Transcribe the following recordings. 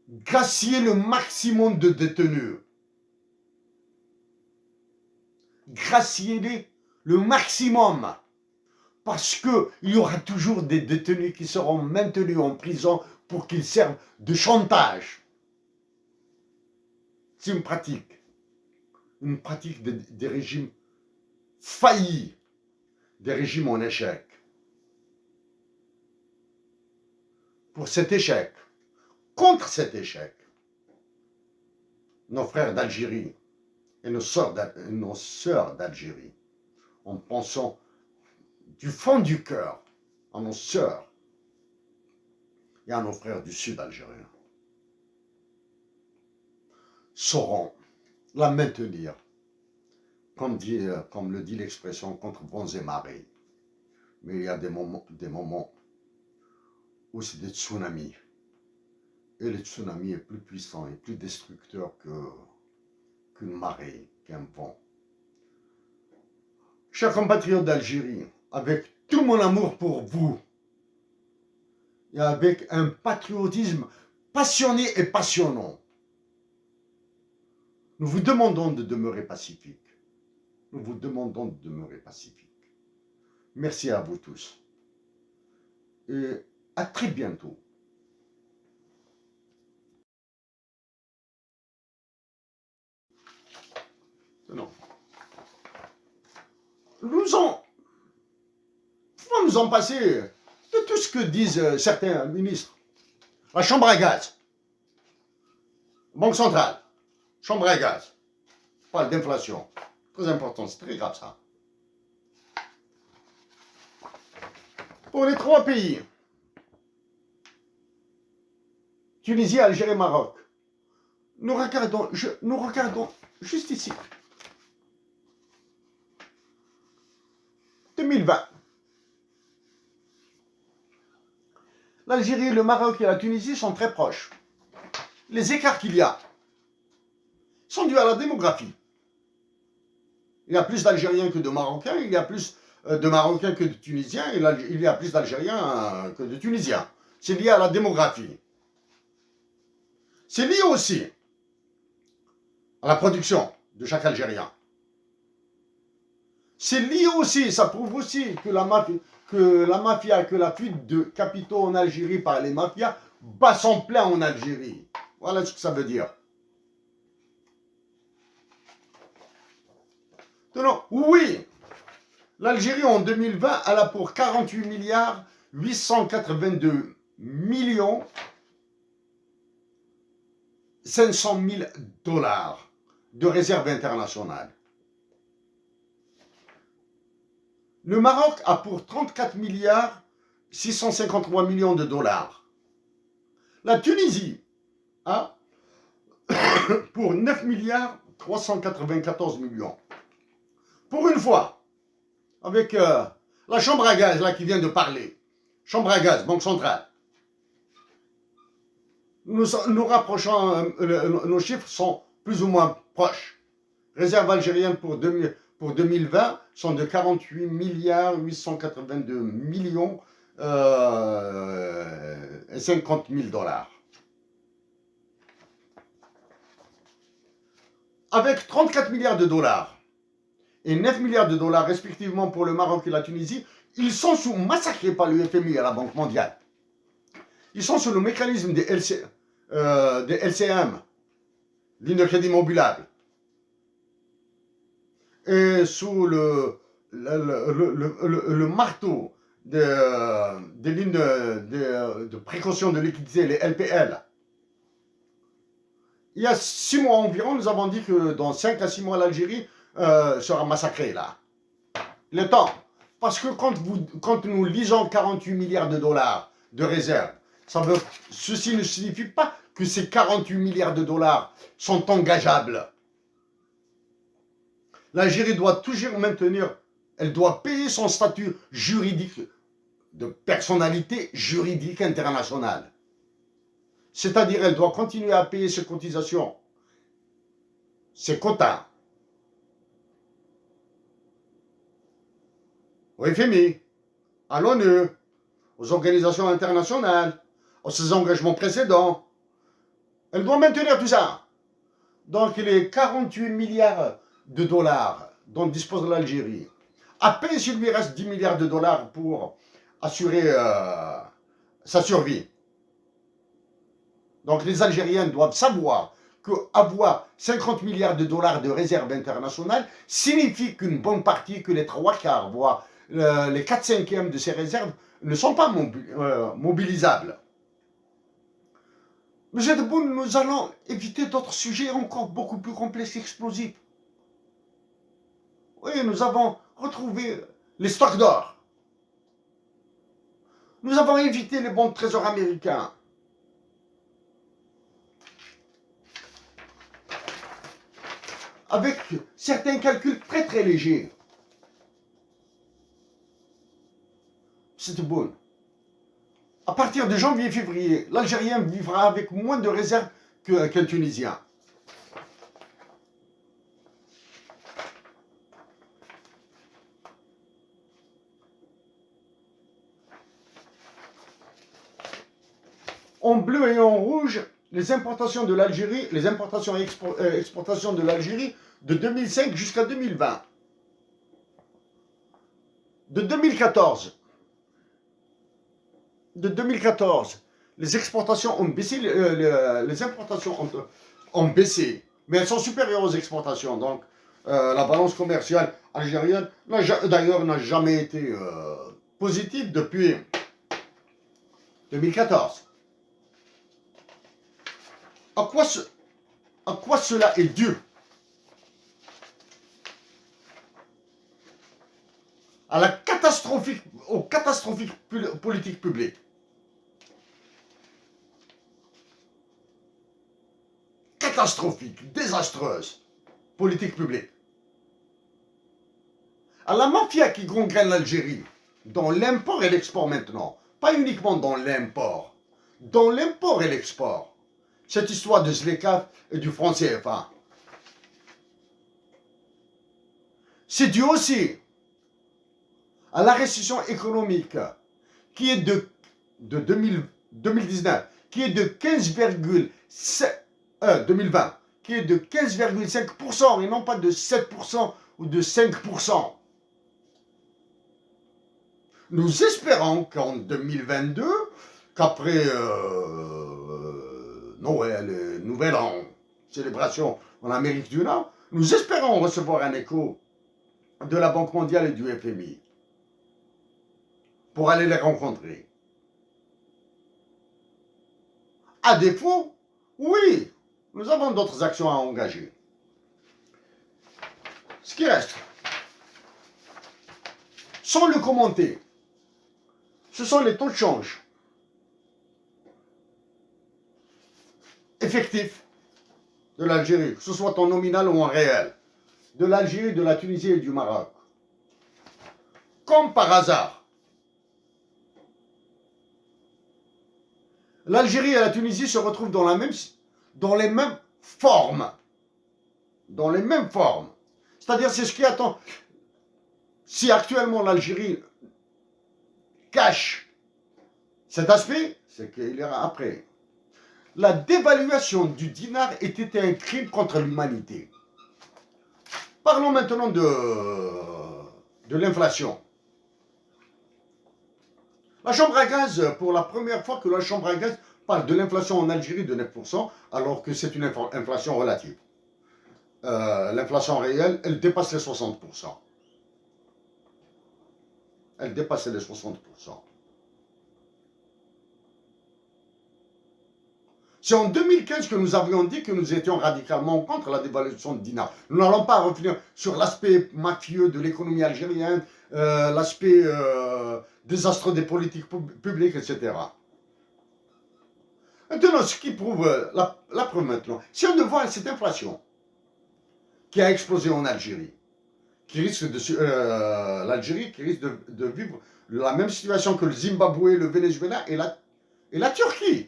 gracier le maximum de détenus. Graciez-les le maximum. Parce qu'il y aura toujours des détenus qui seront maintenus en prison pour qu'ils servent de chantage. C'est une pratique des régimes faillis, des régimes en échec. Pour cet échec, contre cet échec, nos frères d'Algérie et nos sœurs d'Algérie, en pensant du fond du cœur à nos sœurs et à nos frères du sud algérien, sauront la maintenir, comme le dit l'expression, contre vents et marées. Mais il y a des moments où c'est des tsunamis. Et le tsunami est plus puissant et plus destructeur qu'une marée, qu'un vent. Chers compatriotes d'Algérie, avec tout mon amour pour vous, et avec un patriotisme passionné et passionnant, nous vous demandons de demeurer pacifique. Nous vous demandons de demeurer pacifique. Merci à vous tous. Et à très bientôt. Non. Nous en passer de tout ce que disent certains ministres. La chambre à gaz, Banque centrale, chambre à gaz, on parle d'inflation. Très important, c'est très grave ça. Pour les trois pays, Tunisie, Algérie, Maroc, nous regardons juste ici. 2020. L'Algérie, le Maroc et la Tunisie sont très proches. Les écarts qu'il y a sont dus à la démographie. Il y a plus d'Algériens que de Marocains, il y a plus de Marocains que de Tunisiens, et il y a plus d'Algériens que de Tunisiens. C'est lié à la démographie. C'est lié aussi à la production de chaque Algérien. C'est lié aussi, ça prouve aussi que la mafia, que la fuite de capitaux en Algérie par les mafias bat son plein en Algérie. Voilà ce que ça veut dire. Non, oui, l'Algérie en 2020, elle a pour 48 milliards 882 millions 500 000 dollars de réserves internationales. Le Maroc a pour 34 milliards 653 millions de dollars. La Tunisie a pour 9 milliards 394 millions. Pour une fois, avec la chambre à gaz là qui vient de parler, chambre à gaz, Banque centrale, nous rapprochons, nos chiffres sont plus ou moins proches. Réserve algérienne pour 2020 sont de 48 milliards 882 millions et 50 000 dollars. Avec 34 milliards de dollars et 9 milliards de dollars respectivement pour le Maroc et la Tunisie, ils sont massacrés par le FMI et la Banque mondiale. Ils sont sous le mécanisme des LCM, ligne de crédit mobilable, et sous le marteau des lignes de précaution de liquidité, les LPL. Il y a 6 mois environ, nous avons dit que dans 5 à 6 mois, l'Algérie sera massacrée là. Le temps. Parce que quand nous lisons 48 milliards de dollars de réserves, ceci ne signifie pas que ces 48 milliards de dollars sont engageables. L'Algérie doit toujours maintenir, elle doit payer son statut juridique de personnalité juridique internationale. C'est-à-dire, elle doit continuer à payer ses cotisations, ses quotas au FMI, à l'ONU, aux organisations internationales, à ses engagements précédents, Elle doit maintenir tout ça. Donc les 48 milliards de dollars dont dispose l'Algérie, à peine s'il lui reste 10 milliards de dollars pour assurer sa survie. Donc les Algériens doivent savoir qu'avoir 50 milliards de dollars de réserve internationale signifie qu'une bonne partie, que les 3/4, voire les 4/5 de ces réserves ne sont pas mobilisables. Monsieur Tebboune, nous allons éviter d'autres sujets encore beaucoup plus complexes et explosifs. Oui, nous avons retrouvé les stocks d'or. Nous avons évité les bons trésors américains. Avec certains calculs très très légers. C'est bon. À partir de janvier-février, l'Algérien vivra avec moins de réserves qu'un Tunisien. En bleu et en rouge, les importations de l'Algérie, les importations et exportations de l'Algérie de 2005 jusqu'à 2020. De 2014, les exportations ont baissé, les importations ont baissé, mais elles sont supérieures aux exportations. Donc, la balance commerciale algérienne, d'ailleurs, n'a jamais été positive depuis 2014. À quoi cela est dû? Aux catastrophiques politiques publiques. Catastrophique, désastreuse politique publique. À la mafia qui gangrène l'Algérie, dans l'import et l'export maintenant, pas uniquement dans l'import, dans l'import et l'export. Cette histoire de Zlekaf et du franc CFA. C'est dû aussi à la récession économique qui est de 2019, qui est de 2020, qui est de 15,5% et non pas de 7% ou de 5%. Nous espérons qu'en 2022, qu'après Noël, Nouvel An, célébration en Amérique du Nord, nous espérons recevoir un écho de la Banque mondiale et du FMI pour aller les rencontrer. À défaut, oui, nous avons d'autres actions à engager. Ce qui reste, sans le commenter, ce sont les taux de change effectifs de l'Algérie, que ce soit en nominal ou en réel, de l'Algérie, de la Tunisie et du Maroc. Comme par hasard, l'Algérie et la Tunisie se retrouvent dans les mêmes formes. Dans les mêmes formes. C'est-à-dire, c'est ce qui attend. Si actuellement l'Algérie cache cet aspect, c'est qu'il ira après. La dévaluation du dinar était un crime contre l'humanité. Parlons maintenant de l'inflation. La chambre à gaz, pour la première fois que la chambre à gaz parle de l'inflation en Algérie de 9%, alors que c'est une inflation relative. L'inflation réelle, elle dépasse les 60%. Elle dépasse les 60%. C'est en 2015 que nous avions dit que nous étions radicalement contre la dévaluation du dinar. Nous n'allons pas revenir sur l'aspect mafieux de l'économie algérienne, l'aspect désastreux des politiques publiques, etc. Maintenant, ce qui prouve la preuve maintenant, si on voit cette inflation qui a explosé en Algérie, l'Algérie qui risque de vivre la même situation que le Zimbabwe, le Venezuela et la Turquie.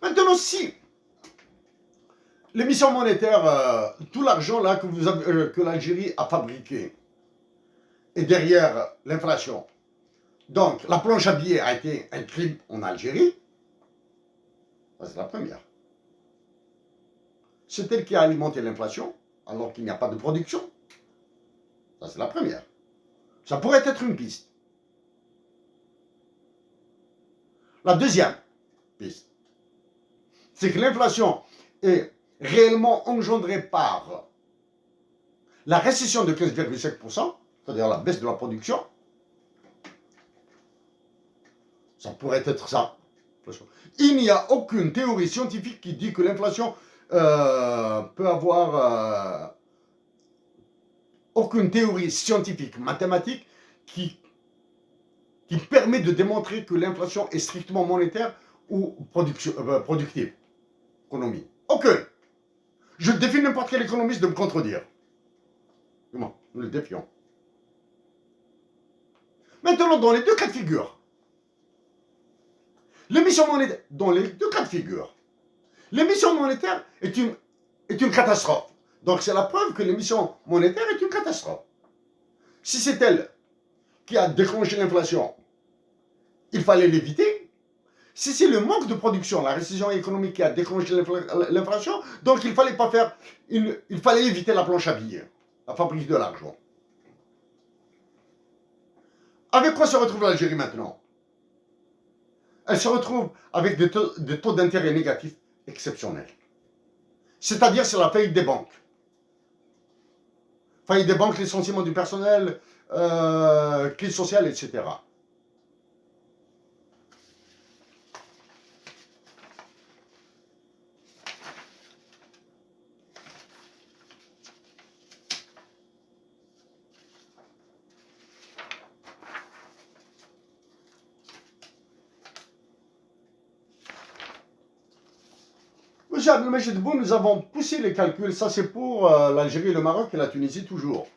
Maintenant, si l'émission monétaire, tout l'argent là que l'Algérie a fabriqué est derrière l'inflation, Donc, la planche à billets a été un crime en Algérie. Ça, c'est la première. C'est elle qui a alimenté l'inflation, alors qu'il n'y a pas de production. Ça, c'est la première. Ça pourrait être une piste. La deuxième piste, c'est que l'inflation est réellement engendrée par la récession de 15,5%, c'est-à-dire la baisse de la production. Ça pourrait être ça. Il n'y a aucune théorie scientifique qui dit que l'inflation peut avoir... aucune théorie scientifique, mathématique, qui permet de démontrer que l'inflation est strictement monétaire ou productive. Économie. Aucune. Je défie n'importe quel économiste de me contredire. Comment? Nous le défions. Maintenant, dans les deux cas de figure, l'émission monétaire, dans les deux cas de figure, l'émission monétaire est une catastrophe. Donc c'est la preuve que l'émission monétaire est une catastrophe. Si c'est elle qui a déclenché l'inflation, il fallait l'éviter. Si c'est le manque de production, la récession économique qui a déclenché l'inflation, donc il fallait pas faire, il fallait éviter la planche à billets, la fabrique de l'argent. Avec quoi se retrouve l'Algérie maintenant? Elle se retrouve avec des taux d'intérêt négatifs exceptionnels. C'est-à-dire c'est la faillite des banques. Faillite des banques, licenciement du personnel, crise sociale, etc. Monsieur Abdelmajid Boun, nous avons poussé les calculs, ça c'est pour l'Algérie, le Maroc et la Tunisie toujours.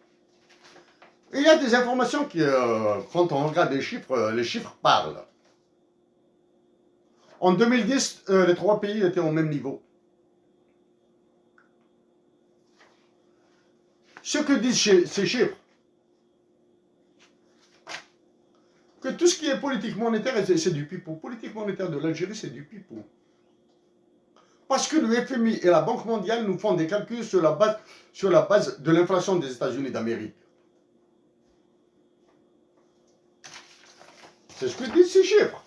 Et il y a des informations qui, quand on regarde les chiffres parlent. En 2010, les trois pays étaient au même niveau. Ce que disent ces chiffres, que tout ce qui est politique monétaire, c'est du pipeau. Politique monétaire de l'Algérie, c'est du pipeau. Parce que le FMI et la Banque mondiale nous font des calculs sur la base de l'inflation des États-Unis d'Amérique. C'est ce que disent ces chiffres.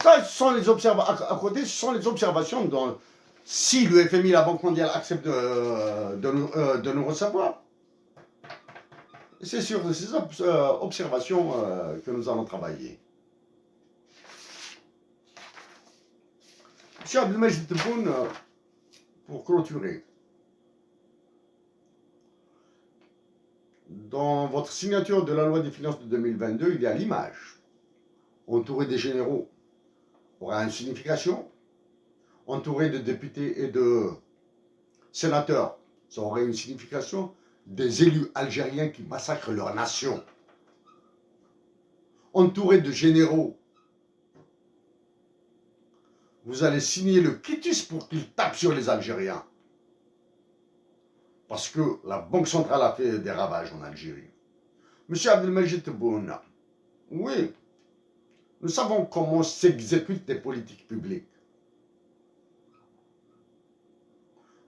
Ça, ce sont les observations. À côté, ce sont les observations dont, si le FMI et la Banque mondiale acceptent de nous recevoir. C'est sur ces observations que nous allons travailler. Monsieur Abdelmajid Tebboune, pour clôturer, dans votre signature de la loi des finances de 2022, il y a l'image. Entouré des généraux aura une signification. Entouré de députés et de sénateurs, ça aurait une signification. Des élus algériens qui massacrent leur nation. Entouré de généraux, vous allez signer le quitus pour qu'ils tapent sur les Algériens. Parce que la Banque centrale a fait des ravages en Algérie. Monsieur Abdelmajid Tebboune, oui, nous savons comment s'exécutent des politiques publiques.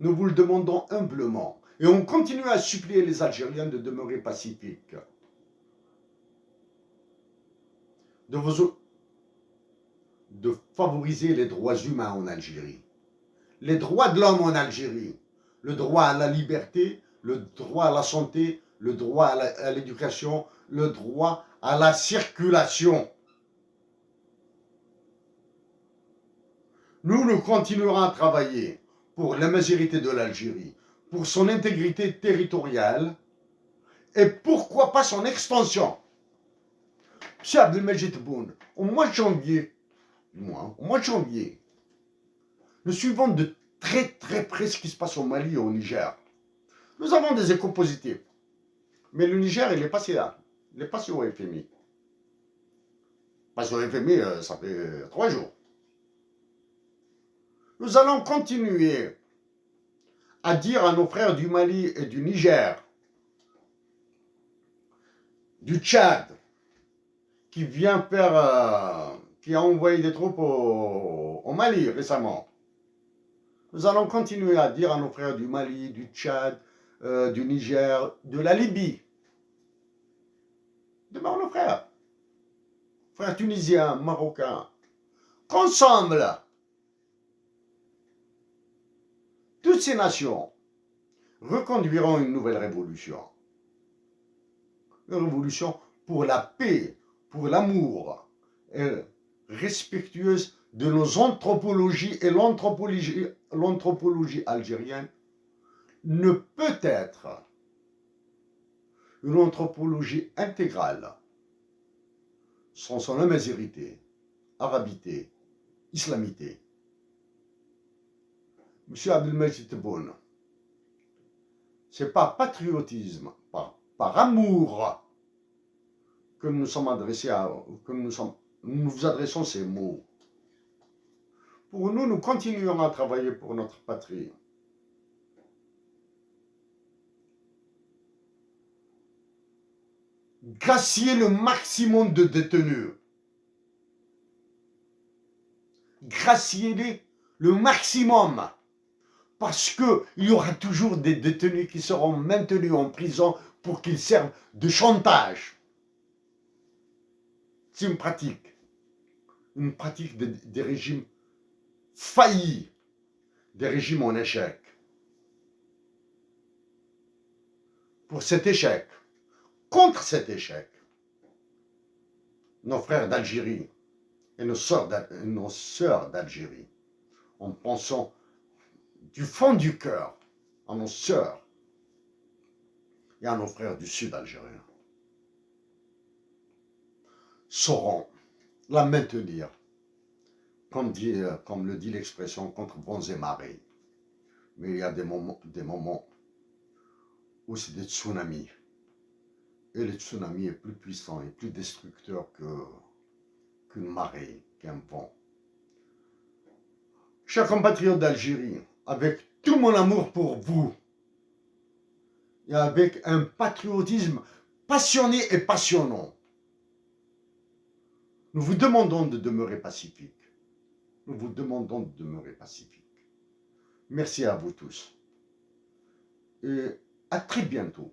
Nous vous le demandons humblement. Et on continue à supplier les Algériens de demeurer pacifiques. De favoriser les droits humains en Algérie. Les droits de l'homme en Algérie. Le droit à la liberté, le droit à la santé, le droit à l'éducation, le droit à la circulation. Nous continuerons à travailler pour la majorité de l'Algérie, pour son intégrité territoriale et pourquoi pas son extension. Monsieur Abdelmajid Tebboune, au mois de janvier, nous suivons de très près ce qui se passe au Mali et au Niger. Nous avons des échos positifs. Mais le Niger, il est passé là. Il est passé au FMI. Passé au FMI, ça fait 3 jours. Nous allons continuer à dire à nos frères du Mali et du Niger du Tchad, qui vient faire, qui a envoyé des troupes au Mali récemment. Nous allons continuer à dire à nos frères du Mali, du Tchad, du Niger, de la Libye, de nos frères tunisiens, marocains, qu'ensemble, toutes ces nations reconduiront une nouvelle révolution. Une révolution pour la paix, pour l'amour, respectueuse de nos anthropologies, et l'anthropologie algérienne ne peut être une anthropologie intégrale sans son amazérité, arabité, islamité. Monsieur Abdelmajid Tebboune, c'est par patriotisme, par amour que nous sommes adressés nous vous adressons ces mots. Pour nous, nous continuerons à travailler pour notre patrie. Gracier le maximum de détenus. Gracier-les le maximum. Parce qu'il y aura toujours des détenus qui seront maintenus en prison pour qu'ils servent de chantage. C'est une pratique des régimes faillis, des régimes en échec. Pour cet échec, contre cet échec, nos frères d'Algérie et nos sœurs d'Algérie, en pensant du fond du cœur à nos sœurs et à nos frères du sud algérien, sauront la maintenir, comme le dit l'expression, contre vents et marées. Mais il y a des moments où c'est des tsunamis. Et le tsunami est plus puissant et plus destructeur qu'une marée, qu'un vent. Chers compatriotes d'Algérie, avec tout mon amour pour vous, et avec un patriotisme passionné et passionnant, nous vous demandons de demeurer pacifique. Nous vous demandons de demeurer pacifique. Merci à vous tous. Et à très bientôt.